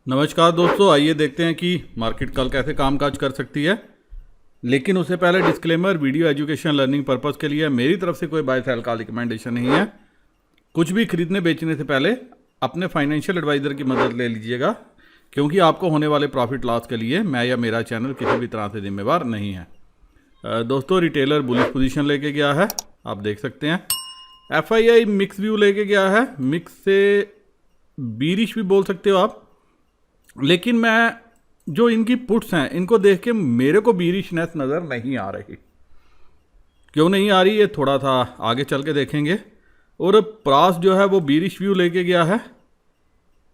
नमस्कार दोस्तों, आइए देखते हैं कि मार्केट कल कैसे कामकाज कर सकती है। लेकिन उससे पहले disclaimer, video education learning purpose के लिए मेरी तरफ से कोई बाय सेल का रिकमेंडेशन नहीं है। कुछ भी खरीदने बेचने से पहले अपने फाइनेंशियल एडवाइज़र की मदद ले लीजिएगा, क्योंकि आपको होने वाले प्रॉफिट लॉस के लिए मैं या मेरा चैनल किसी भी तरह से जिम्मेवार नहीं है। दोस्तों, रिटेलर बुलिश पोजीशन लेके गया है, आप देख सकते हैं। FII मिक्स व्यू लेके गया है, मिक्स से बीरिश भी बोल सकते हो आप। लेकिन मैं जो इनकी पुट्स हैं इनको देख के मेरे को बीरिशनेस नज़र नहीं आ रही। क्यों नहीं आ रही, ये थोड़ा सा आगे चल के देखेंगे। और प्रास जो है वो बीरिश व्यू लेके गया है,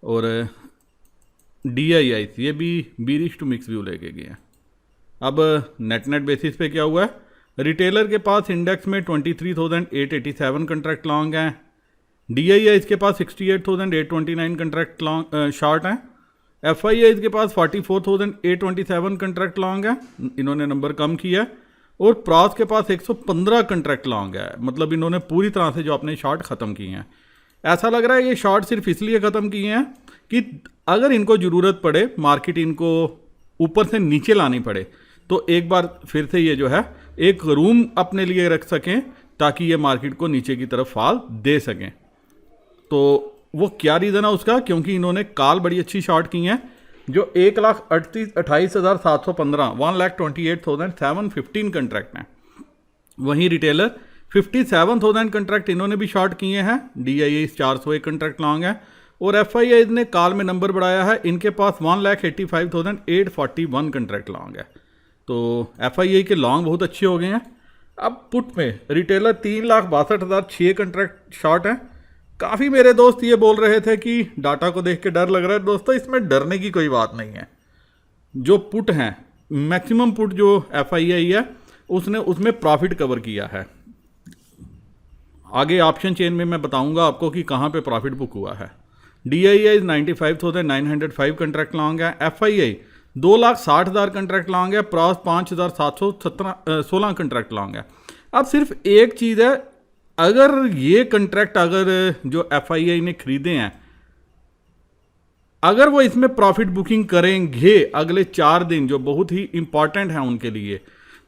और DII ये भी बीरिश टू मिक्स व्यू लेके गए हैं। अब नेट बेसिस पे क्या हुआ है, रिटेलर के पास इंडेक्स में 23,887 कंट्रैक्ट लॉन्ग हैं। DII इसके पास 68,829 कंट्रैक्ट लॉन्ग शॉर्ट हैं। FII इसके पास 44,827 कंट्रैक्ट लॉन्ग है, इन्होंने नंबर कम किया है। और प्रास के पास 115 कंट्रैक्ट लॉन्ग है, मतलब इन्होंने पूरी तरह से जो अपने शॉर्ट ख़त्म किए हैं। ऐसा लग रहा है ये शॉर्ट सिर्फ इसलिए ख़त्म किए हैं कि अगर इनको ज़रूरत पड़े, मार्केट इनको ऊपर से नीचे लानी पड़े, तो एक बार फिर से ये जो है एक रूम अपने लिए रख सकें, ताकि ये मार्केट को नीचे की तरफ फॉल दे सकें। तो वो क्या रीज़न है उसका, क्योंकि इन्होंने काल बड़ी अच्छी शॉर्ट की हैं, जो 1,28,715 1,28,715 कंट्रैक्ट हैं। वहीं रिटेलर 57,000 कंट्रैक्ट इन्होंने भी शॉर्ट किए हैं। DII 401 कंट्रैक्ट लॉन्ग है। और FII ने काल में नंबर बढ़ाया है, इनके पास 1,85,841 कंट्रैक्ट लॉन्ग है। तो FII के लॉन्ग बहुत अच्छे हो गए हैं। अब पुट में रिटेलर 3,62,006 कंट्रैक्ट शॉर्ट हैं। काफ़ी मेरे दोस्त ये बोल रहे थे कि डाटा को देख के डर लग रहा है। दोस्तों, इसमें डरने की कोई बात नहीं है। जो पुट हैं, मैक्सिमम पुट जो FII है उसमें प्रॉफिट कवर किया है। आगे ऑप्शन चेन में मैं बताऊंगा आपको कि कहाँ पे प्रॉफिट बुक हुआ है। DII 95,905 कंट्रैक्ट लॉन्ग है। FII 2,60,000 कंट्रैक्ट लॉन्ग है। प्रास 5,716 कंट्रैक्ट लॉन्ग है। अब सिर्फ एक चीज़ है, अगर ये कंट्रैक्ट जो FII ने खरीदे हैं, अगर वो इसमें प्रॉफिट बुकिंग करेंगे अगले 4 दिन, जो बहुत ही इंपॉर्टेंट है उनके लिए,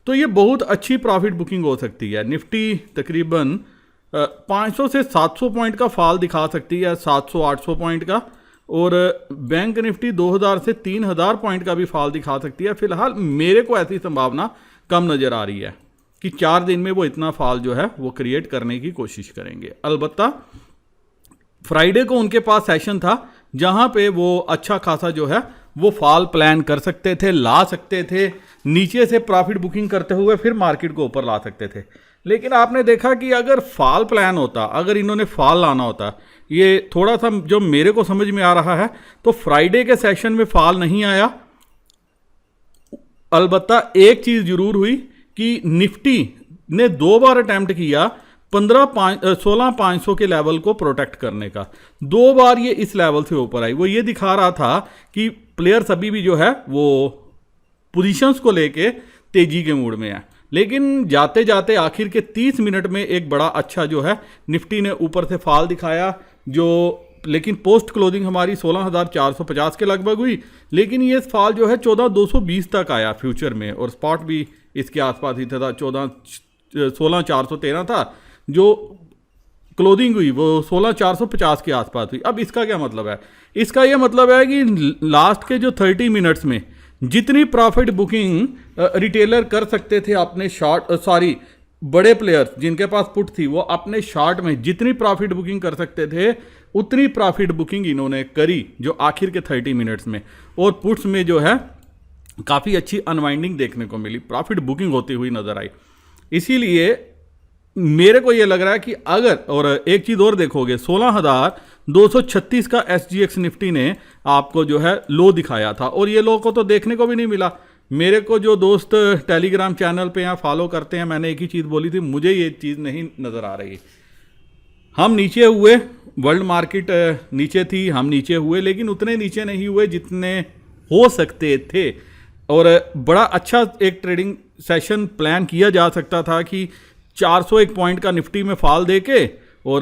तो ये बहुत अच्छी प्रॉफिट बुकिंग हो सकती है। निफ्टी तकरीबन 500 से 700 पॉइंट का फॉल दिखा सकती है, 700-800 पॉइंट का। और बैंक निफ्टी 2,000 से 3,000 पॉइंट का भी फॉल दिखा सकती है। फिलहाल मेरे को ऐसी संभावना कम नज़र आ रही है कि 4 दिन में वो इतना फॉल जो है वो क्रिएट करने की कोशिश करेंगे। अलबत्ता फ्राइडे को उनके पास सेशन था, जहां पे वो अच्छा खासा जो है वो फॉल प्लान कर सकते थे, ला सकते थे, नीचे से प्रॉफिट बुकिंग करते हुए फिर मार्केट को ऊपर ला सकते थे। लेकिन आपने देखा कि अगर फॉल प्लान होता, अगर इन्होंने फॉल लाना होता, ये थोड़ा सा जो मेरे को समझ में आ रहा है, तो फ्राइडे के सेशन में फॉल नहीं आया। अलबत्ता एक चीज़ जरूर हुई कि निफ्टी ने 2 बार अटैम्प्ट किया 16,500 के लेवल को प्रोटेक्ट करने का। 2 बार ये इस लेवल से ऊपर आई। वो ये दिखा रहा था कि प्लेयर्स अभी भी जो है वो पोजीशंस को लेके तेजी के मूड में है। लेकिन जाते जाते आखिर के 30 मिनट में एक बड़ा अच्छा जो है निफ्टी ने ऊपर से फॉल दिखाया, लेकिन पोस्ट क्लोजिंग हमारी 16,450 के लगभग हुई। लेकिन ये फॉल जो है 14,220 तक आया फ्यूचर में, और स्पॉट भी इसके आसपास ही था। 16,413 था, जो क्लोजिंग हुई वो 16,450 के आसपास हुई। अब इसका क्या मतलब है, इसका ये मतलब है कि लास्ट के जो 30 मिनट्स में जितनी प्रॉफिट बुकिंग रिटेलर कर सकते थे अपने बड़े प्लेयर्स जिनके पास पुट थी, वो अपने शॉर्ट में जितनी प्रॉफिट बुकिंग कर सकते थे उतनी प्रॉफिट बुकिंग इन्होंने करी जो आखिर के 30 मिनट्स में। और पुट्स में जो है काफ़ी अच्छी अनवाइंडिंग देखने को मिली, प्रॉफिट बुकिंग होती हुई नज़र आई। इसीलिए मेरे को ये लग रहा है कि अगर, और एक चीज़ और देखोगे, 16,236 का SGX निफ्टी ने आपको जो है लो दिखाया था, और ये लो को तो देखने को भी नहीं मिला। मेरे को जो दोस्त टेलीग्राम चैनल पे यहाँ फॉलो करते हैं, मैंने एक ही चीज़ बोली थी, मुझे ये चीज़ नहीं नज़र आ रही। हम नीचे हुए, वर्ल्ड मार्केट नीचे थी, हम नीचे हुए, लेकिन उतने नीचे नहीं हुए जितने हो सकते थे। और बड़ा अच्छा एक ट्रेडिंग सेशन प्लान किया जा सकता था कि 401 पॉइंट का निफ्टी में फॉल देके और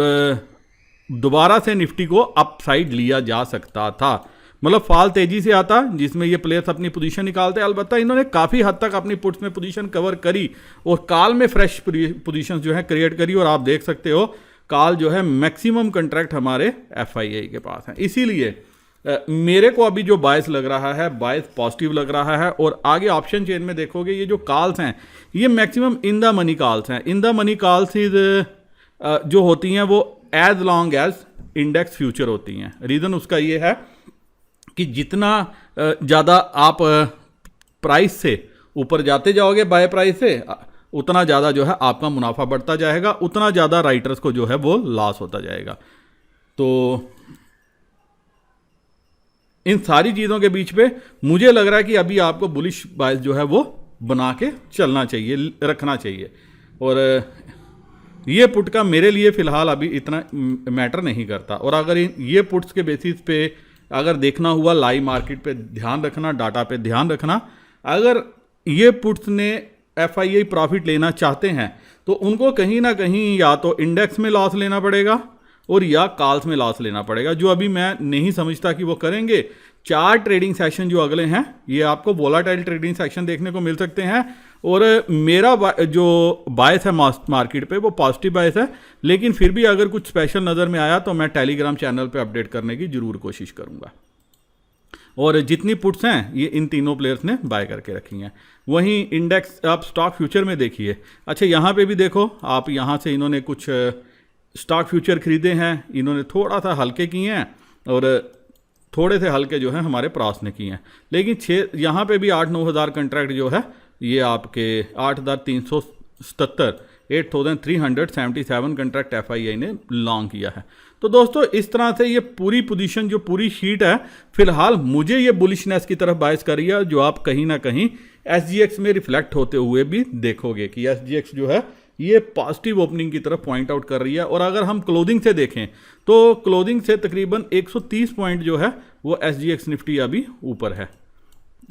दोबारा से निफ्टी को अप साइड लिया जा सकता था। मतलब फॉल तेजी से आता जिसमें ये प्लेयर्स अपनी पोजीशन निकालते हैं। अलबत्ता इन्होंने काफ़ी हद तक अपनी पुट्स में पोजीशन कवर करी और कॉल में फ्रेश पोजीशंस जो है क्रिएट करी, और आप देख सकते हो कॉल जो है मैक्सिमम कंट्रैक्ट हमारे FIA के पास है। इसीलिए मेरे को अभी जो बायस लग रहा है, बायस पॉजिटिव लग रहा है। और आगे ऑप्शन चेन में देखोगे ये जो कॉल्स हैं ये maximum in the money calls हैं। इन द मनी कॉल्स जो होती हैं वो as long as index future होती हैं। रीज़न उसका ये है कि जितना ज़्यादा आप प्राइस से ऊपर जाते जाओगे बाय प्राइस से, उतना ज़्यादा जो है आपका मुनाफा बढ़ता जाएगा, उतना ज़्यादा राइटर्स को जो है वो लॉस होता जाएगा। तो इन सारी चीज़ों के बीच पे मुझे लग रहा है कि अभी आपको बुलिश बायस जो है वो बना के चलना चाहिए, रखना चाहिए। और ये पुट का मेरे लिए फ़िलहाल अभी इतना मैटर नहीं करता। और अगर ये पुट्स के बेसिस पे अगर देखना हुआ लाइव मार्केट पे ध्यान रखना, डाटा पे ध्यान रखना, अगर ये पुट्स ने FIA प्रॉफिट लेना चाहते हैं तो उनको कहीं ना कहीं या तो इंडेक्स में लॉस लेना पड़ेगा और या कॉल्स में लॉस लेना पड़ेगा, जो अभी मैं नहीं समझता कि वो करेंगे। 4 ट्रेडिंग सेशन जो अगले हैं ये आपको वोलाटाइल ट्रेडिंग सेशन देखने को मिल सकते हैं। और मेरा जो बायस है मार्केट पे वो पॉजिटिव बायस है, लेकिन फिर भी अगर कुछ स्पेशल नज़र में आया तो मैं टेलीग्राम चैनल पे अपडेट करने की ज़रूर कोशिश करूँगा। और जितनी पुट्स हैं ये इन तीनों प्लेयर्स ने बाय करके रखी हैं। वहीं इंडेक्स आप स्टॉक फ्यूचर में देखिए, अच्छा यहाँ पे भी देखो आप, यहाँ से इन्होंने कुछ स्टॉक फ्यूचर खरीदे हैं, इन्होंने थोड़ा सा हल्के किए हैं और थोड़े से हल्के जो है हमारे प्रास ने किए हैं। लेकिन यहाँ पे भी 8-9 हज़ार कंट्रैक्ट जो है ये आपके 8,377 8,377 कंट्रैक्ट FIA ने लॉन्ग किया है। तो दोस्तों इस तरह से ये पूरी पोजीशन जो पूरी शीट है फिलहाल मुझे ये बुलिशनेस की तरफ बायस कर रही है, जो आप कहीं ना कहीं SGX में रिफ्लेक्ट होते हुए भी देखोगे कि SGX जो है ये पॉजिटिव ओपनिंग की तरफ पॉइंट आउट कर रही है। और अगर हम क्लोजिंग से देखें तो क्लोजिंग से तकरीबन 130 पॉइंट जो है वो SGX निफ्टी अभी ऊपर है।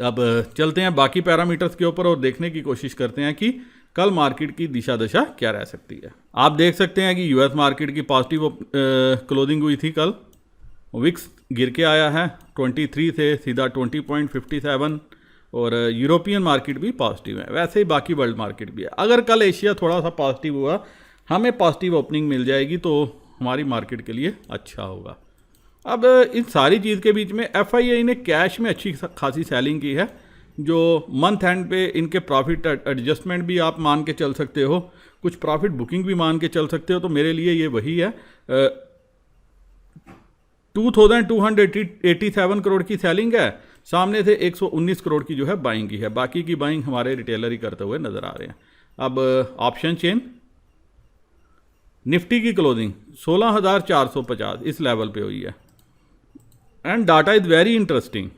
अब चलते हैं बाकी पैरामीटर्स के ऊपर और देखने की कोशिश करते हैं कि कल मार्केट की दिशा दशा क्या रह सकती है। आप देख सकते हैं कि US मार्केट की पॉजिटिव क्लोजिंग हुई थी कल। विक्स गिर के आया है 23 से सीधा 20.57 और यूरोपियन मार्केट भी पॉजिटिव है, वैसे ही बाकी वर्ल्ड मार्केट भी है। अगर कल एशिया थोड़ा सा पॉजिटिव हुआ, हमें पॉजिटिव ओपनिंग मिल जाएगी तो हमारी मार्केट के लिए अच्छा होगा। अब इन सारी चीज़ के बीच में FIA ने कैश में अच्छी खासी सेलिंग की है, जो मंथ एंड पे इनके प्रॉफिट एडजस्टमेंट भी आप मान के चल सकते हो, कुछ प्रॉफिट बुकिंग भी मान के चल सकते हो। तो मेरे लिए ये वही है, 2287 करोड़ की सेलिंग है, सामने से 119 करोड़ की जो है बाइंग की है। बाकी की बाइंग हमारे रिटेलर ही करते हुए नज़र आ रहे हैं। अब ऑप्शन चेन निफ्टी की क्लोजिंग 16,450 इस लेवल पे हुई है and data is very interesting.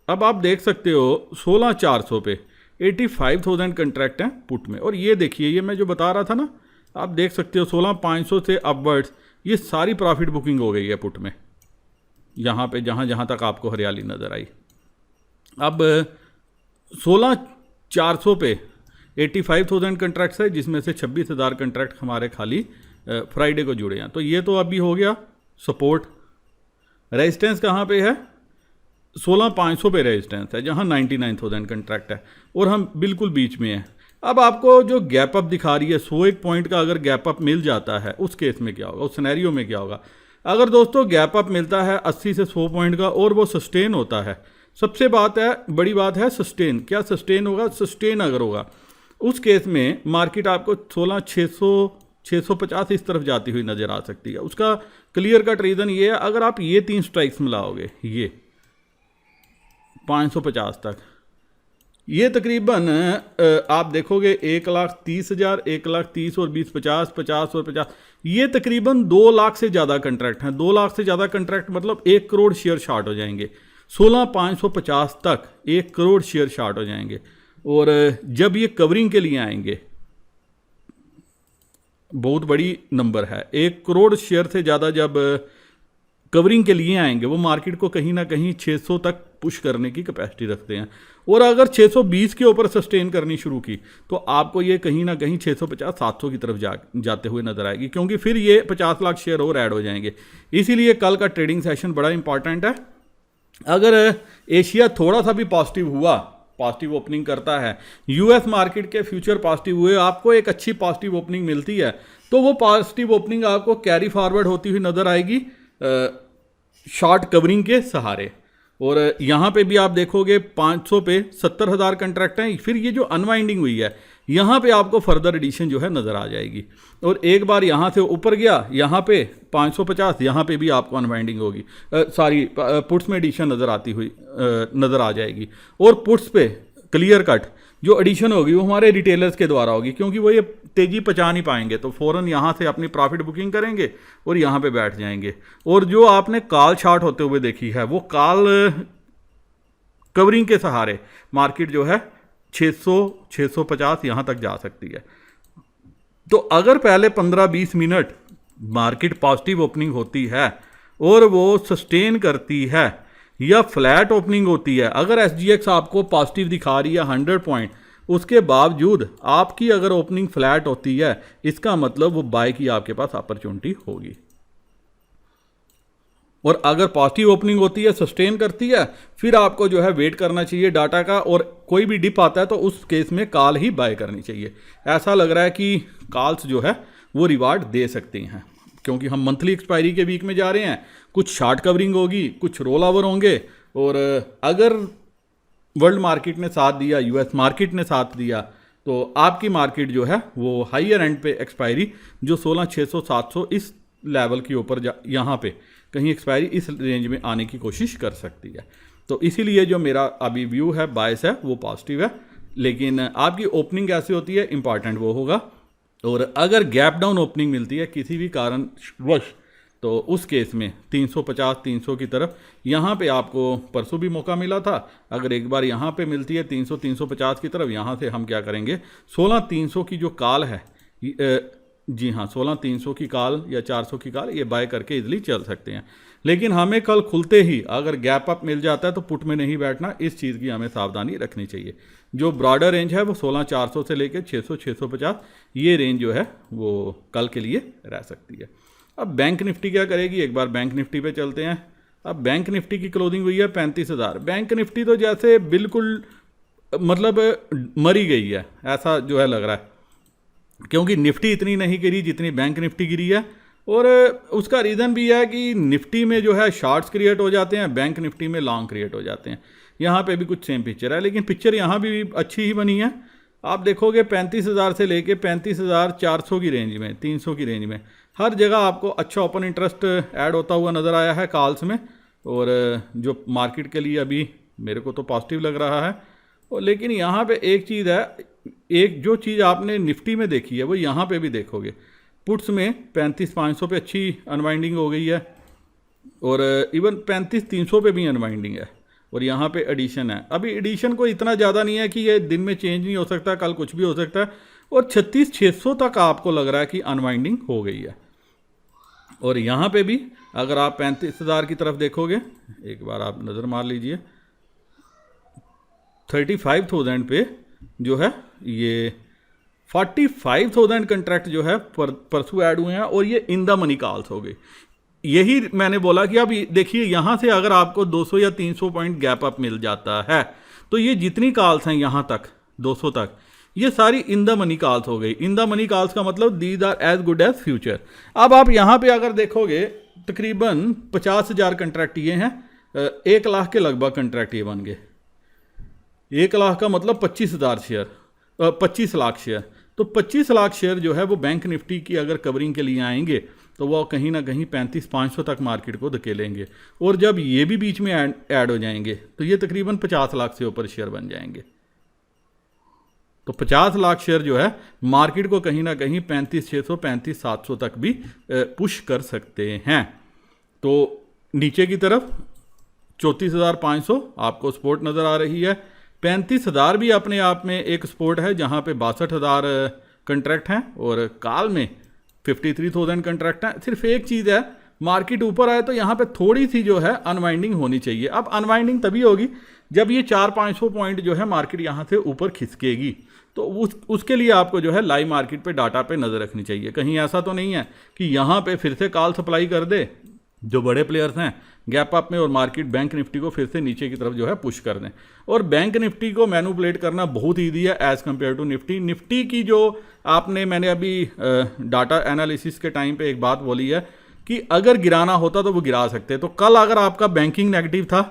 अब आप देख सकते हो 16,400 पे 85,000 कंट्रैक्ट हैं पुट में। और ये देखिए, ये मैं जो बता रहा था ना, आप देख सकते हो 16,500 से अपवर्ड्स ये सारी प्रॉफिट बुकिंग हो गई है पुट में, यहाँ पे जहाँ तक आपको हरियाली नज़र आई। अब 16,400 पे 85,000 कंट्रैक्ट्स है, जिसमें से 26,000 कंट्रैक्ट हमारे खाली फ्राइडे को जुड़े हैं। तो ये तो अभी हो गया सपोर्ट। रेजिस्टेंस कहाँ पे है? 16,500 पे रेजिस्टेंस है, जहाँ 99,000 कंट्रैक्ट है और हम बिल्कुल बीच में हैं। अब आपको जो गैप अप दिखा रही है 101 पॉइंट का, अगर गैप अप मिल जाता है उस केस में क्या होगा, उस सिनेरियो में क्या होगा? अगर दोस्तों गैप अप मिलता है 80 से 100 पॉइंट का और वो सस्टेन होता है, सबसे बड़ी बात है सस्टेन। क्या सस्टेन होगा? सस्टेन अगर होगा उस केस में मार्केट आपको 16,600 650 इस तरफ जाती हुई नज़र आ सकती है। उसका क्लियर कट रीज़न ये है, अगर आप ये 3 स्ट्राइक्स मिलाओगे, ये 550 तक, ये तकरीबन आप देखोगे 1,30,000, 1,30,000 और 20, 50, 50 और 50, ये तकरीबन 2 लाख से ज़्यादा कंट्रैक्ट हैं। 2 लाख से ज़्यादा कंट्रैक्ट मतलब 1 करोड़ शेयर शार्ट हो जाएंगे। 16,550 तक 1 करोड़ शेयर शार्ट हो जाएंगे। और जब ये कवरिंग के लिए आएंगे, बहुत बड़ी नंबर है, 1 करोड़ शेयर से ज़्यादा जब कवरिंग के लिए आएंगे, वो मार्केट को कहीं ना कहीं 600 तक पुश करने की कैपेसिटी रखते हैं। और अगर 620 के ऊपर सस्टेन करनी शुरू की तो आपको ये कहीं ना कहीं 650-700 की तरफ जाते हुए नजर आएगी, क्योंकि फिर ये 50 लाख शेयर और ऐड हो जाएंगे। इसीलिए कल का ट्रेडिंग सेशन बड़ा इंपॉर्टेंट है। अगर एशिया थोड़ा सा भी पॉजिटिव हुआ, पॉजिटिव ओपनिंग करता है, यूएस मार्केट के फ्यूचर पॉजिटिव हुए, आपको एक अच्छी पॉजिटिव ओपनिंग मिलती है, तो वो पॉजिटिव ओपनिंग आपको कैरी फॉरवर्ड होती हुई नज़र आएगी शॉर्ट कवरिंग के सहारे। और यहाँ पे भी आप देखोगे 500 पे 70,000 कंट्रैक्ट हैं। फिर ये जो अनवाइंडिंग हुई है यहाँ पे आपको फर्दर एडिशन जो है नज़र आ जाएगी। और एक बार यहाँ से ऊपर गया, यहाँ पे 550, यहाँ पे भी आपको अनवाइंडिंग होगी, पुट्स में एडिशन नज़र आती हुई नज़र आ जाएगी। और पुट्स पे क्लियर कट जो एडिशन होगी वो हमारे रिटेलर्स के द्वारा होगी, क्योंकि वो ये तेज़ी पचा नहीं पाएंगे, तो फ़ौरन यहाँ से अपनी प्रॉफिट बुकिंग करेंगे और यहाँ पे बैठ जाएंगे। और जो आपने कॉल शार्ट होते हुए देखी है, वो कॉल कवरिंग के सहारे मार्केट जो है 600 650 यहाँ तक जा सकती है। तो अगर पहले 15-20 मिनट मार्केट पॉजिटिव ओपनिंग होती है और वो सस्टेन करती है या फ्लैट ओपनिंग होती है, अगर एसजीएक्स आपको पॉजिटिव दिखा रही है 100 पॉइंट, उसके बावजूद आपकी अगर ओपनिंग फ्लैट होती है, इसका मतलब वो बाय की आपके पास अपॉर्चुनिटी होगी। और अगर पॉजिटिव ओपनिंग होती है, सस्टेन करती है, फिर आपको जो है वेट करना चाहिए डाटा का, और कोई भी डिप आता है तो उस केस में कॉल ही बाय करनी चाहिए। ऐसा लग रहा है कि कॉल्स जो है वो रिवार्ड दे सकती हैं, क्योंकि हम मंथली एक्सपायरी के वीक में जा रहे हैं, कुछ शॉर्ट कवरिंग होगी, कुछ रोल ओवर होंगे। और अगर वर्ल्ड मार्केट ने साथ दिया, यूएस मार्केट ने साथ दिया, तो आपकी मार्केट जो है वो हाइयर एंड पे एक्सपायरी जो 16,600-700 इस लेवल के ऊपर यहाँ पे कहीं एक्सपायरी इस रेंज में आने की कोशिश कर सकती है। तो इसीलिए जो मेरा अभी व्यू है, बायस है, वो पॉजिटिव है। लेकिन आपकी ओपनिंग कैसे होती है, इंपॉर्टेंट वो होगा। और अगर गैप डाउन ओपनिंग मिलती है किसी भी कारणवश, तो उस केस में 350-300 की तरफ, यहाँ पे आपको परसों भी मौका मिला था, अगर एक बार यहाँ पे मिलती है 300-350 की तरफ, यहाँ से हम क्या करेंगे, 16,300 की जो कॉल है, जी हाँ 16,300 की कॉल या 400 की कॉल, ये बाय करके इजीली चल सकते हैं। लेकिन हमें कल खुलते ही अगर गैप अप मिल जाता है तो पुट में नहीं बैठना, इस चीज़ की हमें सावधानी रखनी चाहिए। जो ब्रॉडर रेंज है वो 16,400 से लेकर 600-650, ये रेंज जो है वो कल के लिए रह सकती है। अब बैंक निफ्टी क्या करेगी, एक बार बैंक निफ्टी पे चलते हैं। अब बैंक निफ्टी की क्लोजिंग हुई है 35,000। बैंक निफ्टी तो जैसे बिल्कुल मतलब मरी गई है, ऐसा जो है लग रहा है, क्योंकि निफ्टी इतनी नहीं गिरी जितनी बैंक निफ्टी गिरी है। और उसका रीज़न भी है कि निफ्टी में जो है शॉर्ट्स क्रिएट हो जाते हैं, बैंक निफ्टी में लॉन्ग क्रिएट हो जाते हैं। यहाँ पे भी कुछ सेम पिक्चर है, लेकिन पिक्चर यहाँ भी अच्छी ही बनी है। आप देखोगे 35,000 से लेके 35,400 की रेंज में, 300 की रेंज में, हर जगह आपको अच्छा ओपन इंटरेस्ट ऐड होता हुआ नज़र आया है कॉल्स में। और जो मार्केट के लिए अभी मेरे को तो पॉजिटिव लग रहा है। और लेकिन यहाँ पे एक चीज़ है, एक जो चीज़ आपने निफ्टी में देखी है वो यहाँ पे भी देखोगे। पुट्स में 35,500 पे अच्छी अनवाइंडिंग हो गई है, और इवन 35,300 पे भी अनवाइंडिंग है, और यहाँ पे एडिशन है। अभी एडिशन को इतना ज़्यादा नहीं है कि ये दिन में चेंज नहीं हो सकता, कल कुछ भी हो सकता है। और 36,600 तक आपको लग रहा है कि अनवाइंडिंग हो गई है। और यहाँ पे भी अगर आप 35,000 की तरफ देखोगे, एक बार आप नज़र मार लीजिए, 35,000 पे जो है ये 45,000 कंट्रैक्ट जो है परसों ऐड हुए हैं, और ये इन द मनी कॉल्स हो गई। यही मैंने बोला कि अब देखिए यहाँ से अगर आपको 200 या 300 पॉइंट गैप अप मिल जाता है, तो ये जितनी कॉल्स हैं यहाँ तक 200 तक, ये सारी इन द मनी कॉल्स हो गई। इन द मनी कॉल्स का मतलब these are as good as future. अब आप यहाँ पे अगर देखोगे तकरीबन 50,000 कंट्रैक्ट ये हैं, 1 लाख के लगभग कंट्रैक्ट ये बन गए। 1 लाख का मतलब 25,000 शेयर, 25 लाख शेयर। तो 25 लाख शेयर जो है वो बैंक निफ्टी की अगर कवरिंग के लिए आएंगे, तो वो कहीं ना कहीं 35,500 तक मार्केट को धकेलेंगे। और जब ये भी बीच में ऐड हो जाएंगे, तो ये तकरीबन 50 लाख से ऊपर शेयर बन जाएंगे। तो 50 लाख शेयर जो है मार्केट को कहीं ना कहीं 35,600, 35,700 तक भी पुश कर सकते हैं। तो नीचे की तरफ 34,500 आपको सपोर्ट नज़र आ रही है। 35,000 भी अपने आप में एक सपोर्ट है, जहाँ पे 62,000 कंट्रैक्ट हैं, और काल में 53,000 कंट्रैक्ट हैं। सिर्फ एक चीज़ है, मार्केट ऊपर आए तो यहाँ पे थोड़ी सी जो है अनवाइंडिंग होनी चाहिए। अब अनवाइंडिंग तभी होगी जब ये 400-500 पॉइंट जो है मार्केट यहाँ से ऊपर खिसकेगी, तो उसके लिए आपको जो है लाइव मार्केट पे डाटा पे नज़र रखनी चाहिए। कहीं ऐसा तो नहीं है कि यहाँ पे फिर से कॉल सप्लाई कर दे, जो बड़े प्लेयर्स हैं गैप अप में, और मार्केट बैंक निफ्टी को फिर से नीचे की तरफ जो है पुश कर दें। और बैंक निफ्टी को मैनिपुलेट करना बहुत ईजी है as compared to Nifty. Nifty की जो मैंने अभी डाटा एनालिसिस के टाइम पे एक बात बोली है कि अगर गिराना होता तो वो गिरा सकते। तो कल अगर आपका बैंकिंग नेगेटिव था,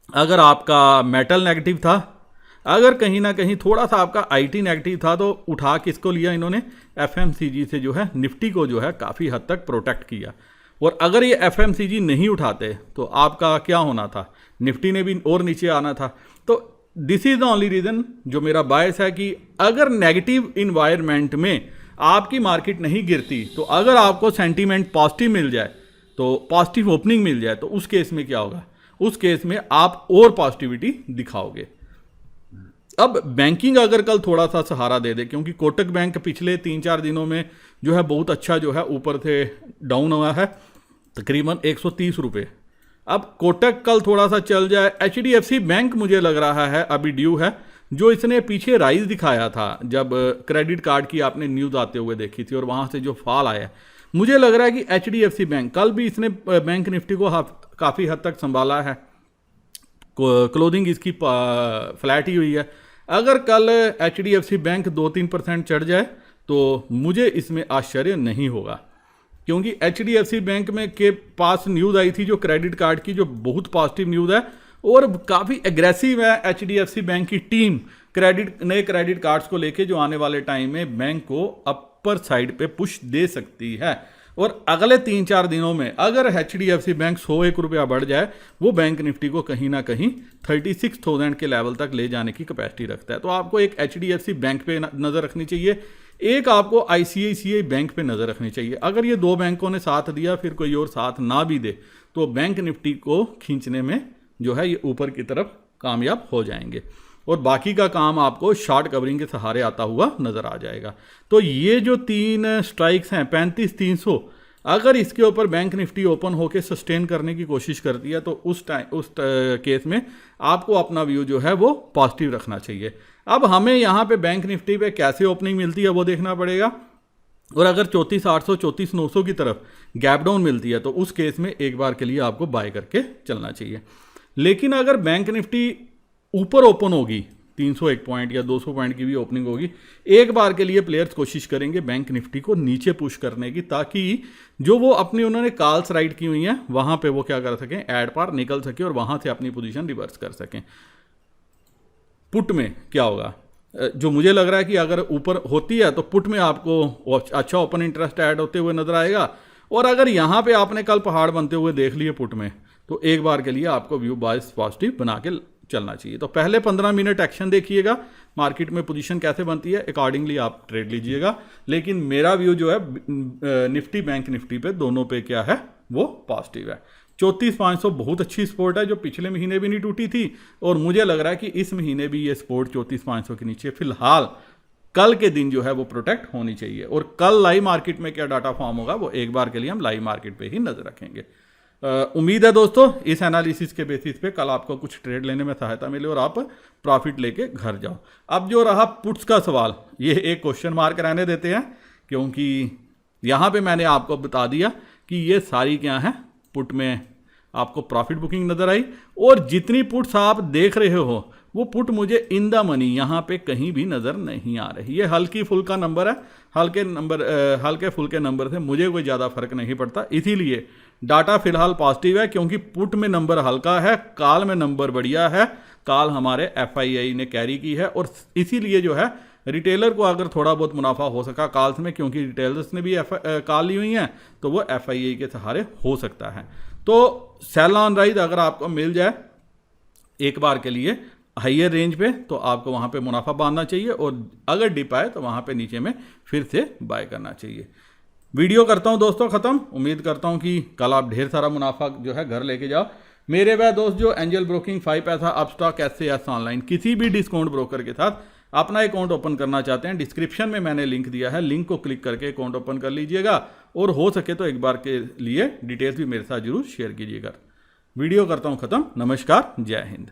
अगर आपका मेटल नेगेटिव था, अगर कहीं ना कहीं थोड़ा सा आपका आईटी नेगेटिव था, तो उठा किसको लिया इन्होंने, एफएमसीजी से जो है निफ्टी को जो है काफ़ी हद तक प्रोटेक्ट किया। और अगर ये एफएमसीजी नहीं उठाते तो आपका क्या होना था, निफ्टी ने भी और नीचे आना था। तो this is the only reason जो मेरा बायस है कि अगर नेगेटिव इन्वायरमेंट में आपकी मार्केट नहीं गिरती, तो अगर आपको सेंटीमेंट पॉजिटिव मिल जाए, तो पॉजिटिव ओपनिंग मिल जाए, तो उस केस में क्या होगा, उस केस में आप और पॉजिटिविटी दिखाओगे। अब बैंकिंग अगर कल थोड़ा सा सहारा दे दे, क्योंकि कोटक बैंक पिछले 3-4 दिनों में जो है बहुत अच्छा जो है ऊपर से डाउन हुआ है, तकरीबन 130 रुपये। अब कोटक कल थोड़ा सा चल जाए। एचडीएफसी बैंक मुझे लग रहा है अभी ड्यू है, जो इसने पीछे राइज दिखाया था जब क्रेडिट कार्ड की आपने न्यूज़ आते हुए देखी थी, और वहाँ से जो फॉल आया, मुझे लग रहा है कि एचडीएफसी बैंक कल भी इसने बैंक निफ्टी को काफ़ी हद तक संभाला है। क्लोजिंग इसकी फ्लैट ही हुई है। अगर कल एचडीएफसी बैंक 2-3% चढ़ जाए तो मुझे इसमें आश्चर्य नहीं होगा, क्योंकि एचडीएफसी बैंक में के पास न्यूज़ आई थी जो क्रेडिट कार्ड की, जो बहुत पॉजिटिव न्यूज़ है और काफ़ी एग्रेसिव है एचडीएफसी बैंक की टीम नए क्रेडिट कार्ड्स को लेके, जो आने वाले टाइम में बैंक को अपर साइड पे पुश दे सकती है। और अगले 3-4 दिनों में अगर एचडीएफसी बैंक 101 रुपया बढ़ जाए, वो बैंक निफ्टी को कहीं ना कहीं 36,000 के लेवल तक ले जाने की कैपेसिटी रखता है। तो आपको एक एचडीएफसी बैंक पे नज़र रखनी चाहिए, एक आपको आईसीआईसीआई बैंक पे नज़र रखनी चाहिए। अगर ये दो बैंकों ने साथ दिया, फिर कोई और साथ ना भी दे, तो बैंक निफ्टी को खींचने में जो है ये ऊपर की तरफ कामयाब हो जाएंगे, और बाकी का काम आपको शॉर्ट कवरिंग के सहारे आता हुआ नज़र आ जाएगा। तो ये जो 3 स्ट्राइक्स हैं 35-300, अगर इसके ऊपर बैंक निफ्टी ओपन होकर सस्टेन करने की कोशिश करती है, तो उस केस में आपको अपना व्यू जो है वो पॉजिटिव रखना चाहिए। अब हमें यहाँ पे बैंक निफ्टी पे कैसे ओपनिंग मिलती है वो देखना पड़ेगा, और अगर 34,800 34,900 की तरफ गैप डाउन मिलती है, तो उस केस में एक बार के लिए आपको बाय करके चलना चाहिए। लेकिन अगर बैंक निफ्टी ऊपर ओपन होगी, 301 पॉइंट या 200 पॉइंट की भी ओपनिंग होगी, एक बार के लिए प्लेयर्स कोशिश करेंगे बैंक निफ्टी को नीचे पुश करने की, ताकि जो वो अपनी उन्होंने कॉल्स राइट की हुई हैं वहाँ पे वो क्या कर सकें, एड पार निकल सके और वहाँ से अपनी पोजीशन रिवर्स कर सकें। पुट में क्या होगा, जो मुझे लग रहा है कि अगर ऊपर होती है तो पुट में आपको अच्छा ओपन इंटरेस्ट ऐड होते हुए नजर आएगा, और अगर यहाँ पे आपने कल पहाड़ बनते हुए देख लिए पुट में, तो एक बार के लिए आपको व्यू बायस पॉजिटिव बना के चलना चाहिए। तो पहले 15 मिनट एक्शन देखिएगा, मार्केट में पोजीशन कैसे बनती है, अकॉर्डिंगली आप ट्रेड लीजिएगा। लेकिन मेरा व्यू जो है निफ्टी बैंक निफ्टी पे दोनों पे क्या है वो पॉजिटिव है। 34,500 बहुत अच्छी सपोर्ट है, जो पिछले महीने भी नहीं टूटी थी, और मुझे लग रहा है कि इस महीने भी ये सपोर्ट 34,500 के नीचे फिलहाल कल के दिन जो है वो प्रोटेक्ट होनी चाहिए। और कल लाइव मार्केट में क्या डाटा फॉर्म होगा वो एक बार के लिए हम लाइव मार्केट पे ही नजर रखेंगे। उम्मीद है दोस्तों इस एनालिसिस के बेसिस पे कल आपको कुछ ट्रेड लेने में सहायता मिले और आप प्रॉफिट लेके घर जाओ। अब जो रहा पुट्स का सवाल, ये एक क्वेश्चन मार्क रहने देते हैं, क्योंकि यहाँ पे मैंने आपको बता दिया कि ये सारी क्या है, पुट में आपको प्रॉफिट बुकिंग नजर आई, और जितनी पुट्स आप देख रहे हो वो पुट मुझे इन द मनी यहाँ पे कहीं भी नज़र नहीं आ रही। ये हल्की फुल का नंबर है, हल्के फुल के नंबर से मुझे कोई ज़्यादा फर्क नहीं पड़ता, इसीलिए डाटा फिलहाल पॉजिटिव है, क्योंकि पुट में नंबर हल्का है, कॉल में नंबर बढ़िया है। कॉल हमारे एफआईआई ने कैरी की है, और इसीलिए जो है रिटेलर को अगर थोड़ा बहुत मुनाफा हो सका कॉल्स में, क्योंकि रिटेलर्स ने भी कॉल ली हुई हैं, तो वो एफआईआई के सहारे हो सकता है। तो सेल ऑन राइज अगर आपको मिल जाए एक बार के लिए हाइयर रेंज पे, तो आपको वहाँ पे मुनाफा बांधना चाहिए, और अगर डिप आए तो वहाँ पे नीचे में फिर से बाय करना चाहिए। वीडियो करता हूँ दोस्तों ख़त्म। उम्मीद करता हूँ कि कल आप ढेर सारा मुनाफा जो है घर लेके जाओ। मेरे वह दोस्त जो एंजल ब्रोकिंग 5 पैसा, अपस्टॉक, एसएएस ऑनलाइन किसी भी डिस्काउंट ब्रोकर के साथ अपना अकाउंट ओपन करना चाहते हैं, डिस्क्रिप्शन में मैंने लिंक दिया है, लिंक को क्लिक करके अकाउंट ओपन कर लीजिएगा, और हो सके तो एक बार के लिए डिटेल्स भी मेरे साथ जरूर शेयर कीजिएगा। वीडियो करता हूँ ख़त्म। नमस्कार, जय हिंद।